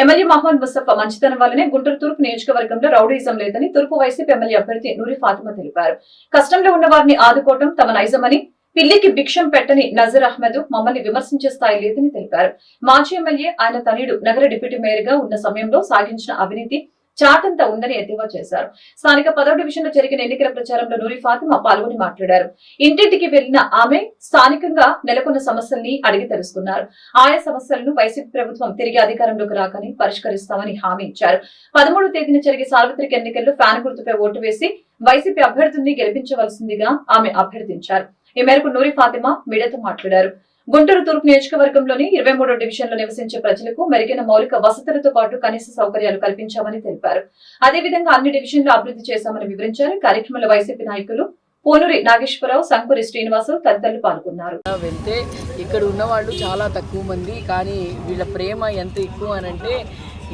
MLA Mohammed Mustafa మంచితనం వల్లనే గుంటూరు తూర్పు నియోజకవర్గంలో రౌడీజం లేదని తూర్పు వైసీపీ ఎమ్మెల్యే అభ్యర్థి నూరి ఫాతిమా తెలిపారు. కష్టంలో ఉన్న వారిని ఆదుకోవడం తమ నైజమని, పిల్లికి భిక్షం పెట్టని నజర్ అహ్మద్ మమ్మల్ని విమర్శించే స్థాయి లేదని తెలిపారు. మాజీ ఎమ్మెల్యే ఆయన తనయుడు నగర డిప్యూటీ మేయర్ గా ఉన్న సమయంలో సాగించిన అవినీతి చాటంతా ఉందని ఎద్దేవా చేశారు. స్థానిక 10వ డివిజన్ లో జరిగిన ఎన్నికల ప్రచారంలో నూరి ఫాతిమా పాల్గొని మాట్లాడారు. ఇంటింటికి వెళ్లిన ఆమె స్థానికంగా నెలకొన్న సమస్యల్ని అడిగి తెలుసుకున్నారు. ఆయా సమస్యలను వైసీపీ ప్రభుత్వం తిరిగి అధికారంలోకి రాకని పరిష్కరిస్తామని హామీ ఇచ్చారు. 13వ తేదీన జరిగే సార్వత్రిక ఎన్నికల్లో ఫ్యాన్ గుర్తుపై ఓటు వేసి వైసీపీ అభ్యర్థుల్ని గెలిపించవలసిందిగా ఆమె అభ్యర్థించారు. ఈ మేరకు నూరి ఫాతిమా మీడియాతో మాట్లాడారు. గుంటూరు తూర్పు నియోజకవర్గంలోని 23వ డివిజన్ లో నివసించే ప్రజలకు మెరుగైన మౌలిక వసతులతో పాటు కనీస సౌకర్యాలు కల్పించామని తెలిపారు. అదేవిధంగా అన్ని డివిజన్లు అభివృద్ధి చేశామని వివరించారు. కార్యక్రమంలో వైసీపీ నాయకులు పూనూరి నాగేశ్వరరావు, సంకూరి శ్రీనివాసు తదితరులు పాల్గొన్నారు. వెళ్తే ఇక్కడ ఉన్న వాళ్ళు చాలా తక్కువ మంది, కానీ వీళ్ళ ప్రేమ ఎంత ఎక్కువ అనంటే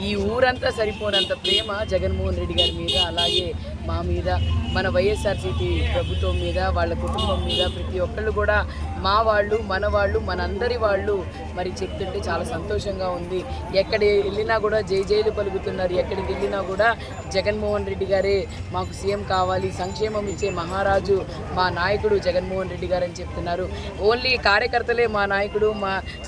ఈ ఊరంతా సరిపోనంత ప్రేమ జగన్మోహన్ రెడ్డి గారి మీద, అలాగే మా మీద, మన వైఎస్ఆర్సీపీ ప్రభుత్వం మీద, వాళ్ళ కుటుంబం మీద ప్రతి ఒక్కళ్ళు కూడా మా వాళ్ళు, మన వాళ్ళు, మనందరి వాళ్ళు మరి చెప్తుంటే చాలా సంతోషంగా ఉంది. ఎక్కడ వెళ్ళినా కూడా జై జైలు పలుకుతున్నారు. ఎక్కడికి వెళ్ళినా కూడా జగన్మోహన్ రెడ్డి గారే మాకు సీఎం కావాలి, సంక్షేమం ఇచ్చే మహారాజు మా నాయకుడు జగన్మోహన్ రెడ్డి గారు అని చెప్తున్నారు. ఓన్లీ కార్యకర్తలే మా నాయకుడు,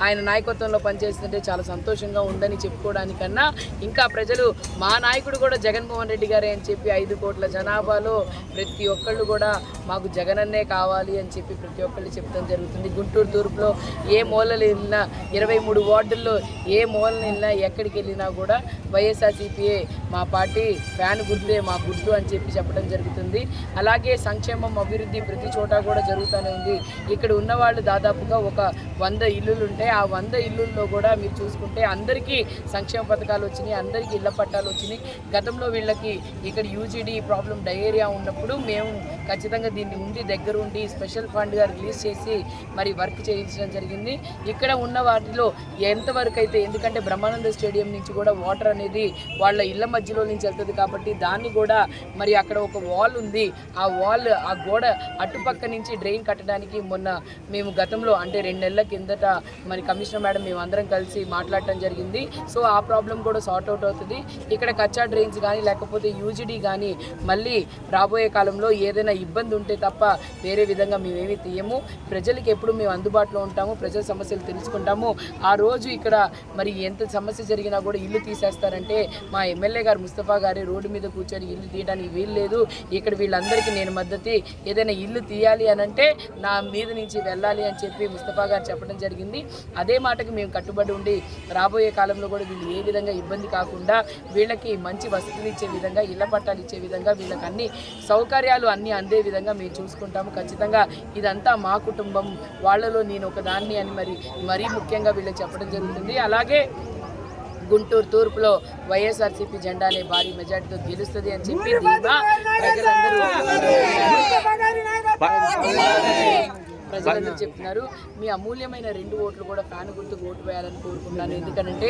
ఆయన నాయకత్వంలో పనిచేస్తుంటే చాలా సంతోషంగా ఉందని చెప్పుకోవడానికన్నా ఇంకా ప్రజలు మా నాయకుడు కూడా జగన్మోహన్ రెడ్డి గారే అని చెప్పి 5 కోట్ల జనాభాలో ప్రతి ఒక్కళ్ళు కూడా మాకు జగనన్నే కావాలి అని చెప్పి ప్రతి ఒక్కళ్ళు చెప్తాం జరుగుతుంది. గుంటూరు తూర్పులో ఏ మూలలు వెళ్ళినా, 23 వార్డుల్లో ఏ మూలలు వెళ్ళినా, ఎక్కడికి వెళ్ళినా కూడా వైఎస్ఆర్సీపీఏ మా పార్టీ, ఫ్యాన్ గుర్తే మా గుర్తు అని చెప్పి చెప్పడం జరుగుతుంది. అలాగే సంక్షేమం, అభివృద్ధి ప్రతి చోట కూడా జరుగుతూనే ఉంది. ఇక్కడ ఉన్నవాళ్ళు దాదాపుగా ఒక 100 ఇల్లులు ఉంటాయి. ఆ 100 ఇల్లుల్లో కూడా మీరు చూసుకుంటే అందరికీ సంక్షేమ పథకాలు వచ్చినాయి, అందరికీ ఇళ్ల పట్టాలు వచ్చినాయి. గతంలో వీళ్ళకి ఇక్కడ యూజీడీ ప్రాబ్లం, డయేరియా ఉన్నప్పుడు మేము ఖచ్చితంగా దీన్ని దగ్గరుండి స్పెషల్ ఫండ్గా రిలీజ్ చేసి మరి వర్క్ చేయించడం జరిగింది. ఇక్కడ ఉన్న వాటిలో ఎంతవరకు అయితే, ఎందుకంటే బ్రహ్మానంద స్టేడియం నుంచి కూడా వాటర్ అనేది వాళ్ళ ఇళ్ల మధ్యలో నుంచి వెళ్తుంది కాబట్టి దాన్ని కూడా మరి అక్కడ ఒక వాల్ ఉంది. ఆ వాల్, ఆ గోడ అటుపక్క నుంచి డ్రైన్ కట్టడానికి మొన్న మేము గతంలో అంటే 2 నెలల కిందట మరి కమిషనర్ మేడం మేము అందరం కలిసి మాట్లాడటం జరిగింది. సో ఆ ప్రాబ్లం కూడా సార్ట్ అవుట్ అవుతుంది. ఇక్కడ కచ్చా డ్రైన్స్ కానీ లేకపోతే యూజీడీ కానీ మళ్ళీ రాబోయే కాలంలో ఏదైనా ఇబ్బంది ఉంటే తప్ప వేరే విధంగా మేమేమీ తీయము. ప్రజలకి ఎప్పుడు మేము అందుబాటులో ఉంటాము, ప్రజల సమస్యలు తెలుసుకుంటాము. ఆ రోజు ఇక్కడ మరి ఎంత సమస్య జరిగినా కూడా ఇల్లు తీసేస్తారంటే మా ఎమ్మెల్యే గారు ముస్తఫా గారి రోడ్డు మీద కూర్చొని ఇల్లు తీయడానికి వీలు లేదు. ఇక్కడ వీళ్ళందరికీ నేను మద్దతు, ఏదైనా ఇల్లు తీయాలి అని అంటే నా మీద నుంచి వెళ్ళాలి అని చెప్పి ముస్తఫా గారు చెప్పడం జరిగింది. అదే మాటకి మేము కట్టుబడి ఉండి రాబోయే కాలంలో కూడా వీళ్ళు ఏ విధంగా ఇబ్బంది కాకుండా వీళ్ళకి మంచి వసతులు ఇచ్చే విధంగా, ఇళ్ల పట్టాలు ఇచ్చే విధంగా, వీళ్ళకి అన్ని సౌకర్యాలు అన్నీ అందే విధంగా మేము చూసుకుంటాము. ఖచ్చితంగా ఇదంతా మా కుటుంబం, వాళ్ళలో నేను ఒకదాన్ని అని మరీ ముఖ్యంగా వీళ్ళకి చెప్పడం జరుగుతుంది. అలాగే గుంటూరు తూర్పులో వైఎస్ఆర్సీపీ జెండానే భారీ మెజార్టీతో గెలుస్తుంది అని చెప్పి ప్రజలందరూ చెప్తున్నారు. మీ అమూల్యమైన 2 ఓట్లు కూడా ఫ్యాన్ గుర్తుకు ఓటు వేయాలని కోరుకుంటున్నాను. ఎందుకంటే